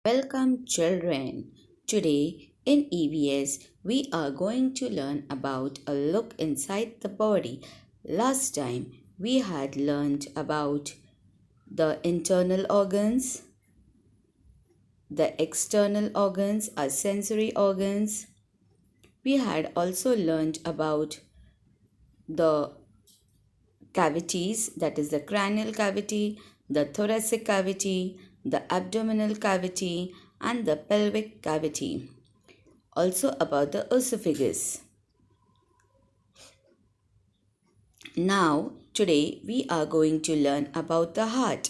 Welcome, children. Today in EVS, we are going to learn about a look inside the body. Last time, we had learned about the internal organs, the external organs, our sensory organs. We had also learned about the cavities, that is the cranial cavity, the thoracic cavity, the abdominal cavity, and the pelvic cavity. Also about the esophagus. Now, today we are going to learn about the heart.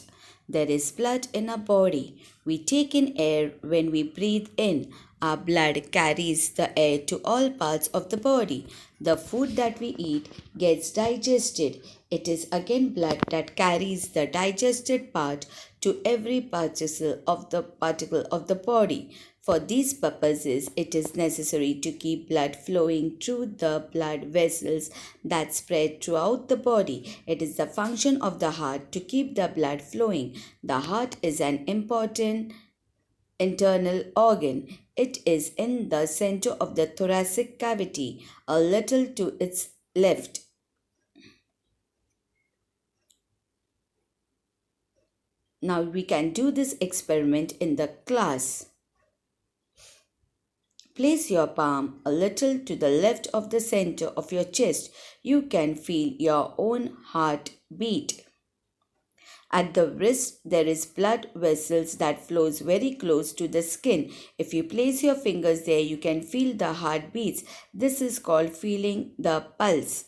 There is blood in our body. We take in air when we breathe in. Our blood carries the air to all parts of the body. The food that we eat gets digested. It is again blood that carries the digested part to every particle of the body. For these purposes, it is necessary to keep blood flowing through the blood vessels that spread throughout the body. It is the function of the heart to keep the blood flowing. The heart is an important internal organ. It is in the center of the thoracic cavity, a little to its left. Now we can do this experiment in the class. Place your palm a little to the left of the center of your chest. You can feel your own heart beat. At the wrist, there is blood vessels that flows very close to the skin. If you place your fingers there, you can feel the heart beats. This is called feeling the pulse.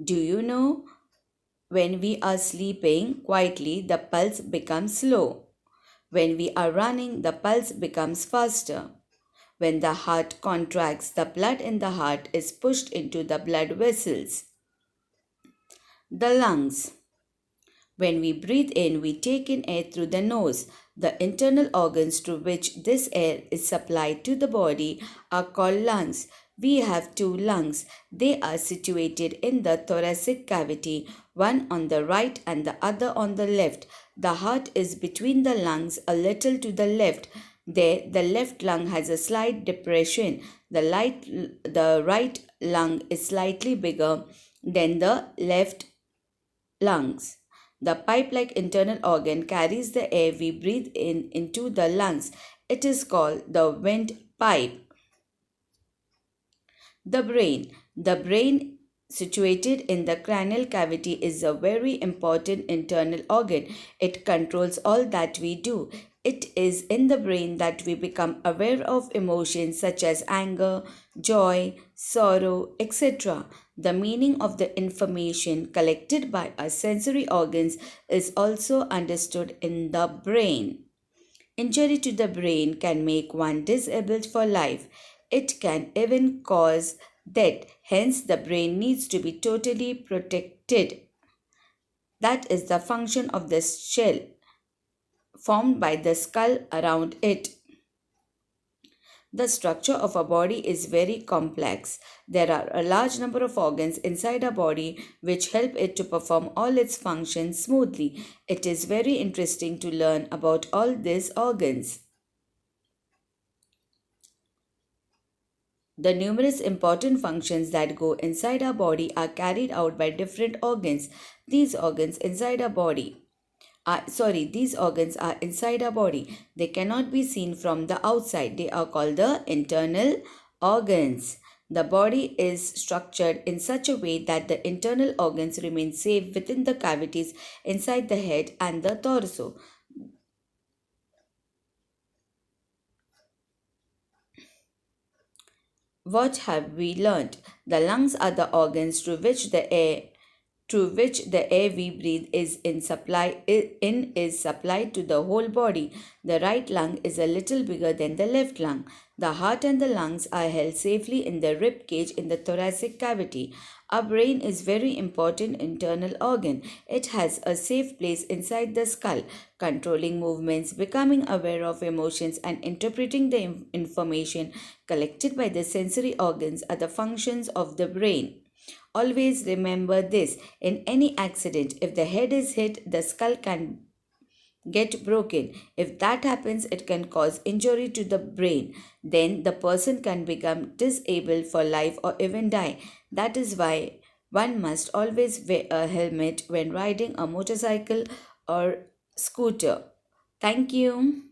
Do you know when we are sleeping quietly, the pulse becomes slow. When we are running, the pulse becomes faster. When the heart contracts, the blood in the heart is pushed into the blood vessels. The lungs. When we breathe in, we take in air through the nose. The internal organs through which this air is supplied to the body are called lungs. We have two lungs. They are situated in the thoracic cavity, one on the right and the other on the left. The heart is between the lungs, a little to the left. There, the left lung has a slight depression. The right lung is slightly bigger than the left lungs. The pipe like internal organ carries the air we breathe in into the lungs. It is called the windpipe. The brain. The brain, situated in the cranial cavity, is a very important internal organ. It controls all that we do. It is in the brain that we become aware of emotions such as anger, joy, sorrow, etc. The meaning of the information collected by our sensory organs is also understood in the brain. Injury to the brain can make one disabled for life. It can even cause death. Hence, the brain needs to be totally protected. That is the function of the shell formed by the skull around it. The structure of a body is very complex. There are a large number of organs inside a body which help it to perform all its functions smoothly. It is very interesting to learn about all these organs. The numerous important functions that go inside our body are carried out by different organs. These organs inside our body these organs are inside our body. They cannot be seen from the outside. They are called the internal organs. The body is structured in such a way that the internal organs remain safe within the cavities inside the head and the torso. What have we learned? The lungs are the organs through which the air we breathe is supplied to the whole body. The right lung is a little bigger than the left lung. The heart and the lungs are held safely in the rib cage in the thoracic cavity. Our brain is very important internal organ. It has a safe place inside the skull, controlling movements, becoming aware of emotions, and interpreting the information collected by the sensory organs are the functions of the brain. Always remember this: in any accident, if the head is hit, the skull can get broken. If that happens, it can cause injury to the brain. Then the person can become disabled for life or even die. That is why one must always wear a helmet when riding a motorcycle or scooter. Thank you.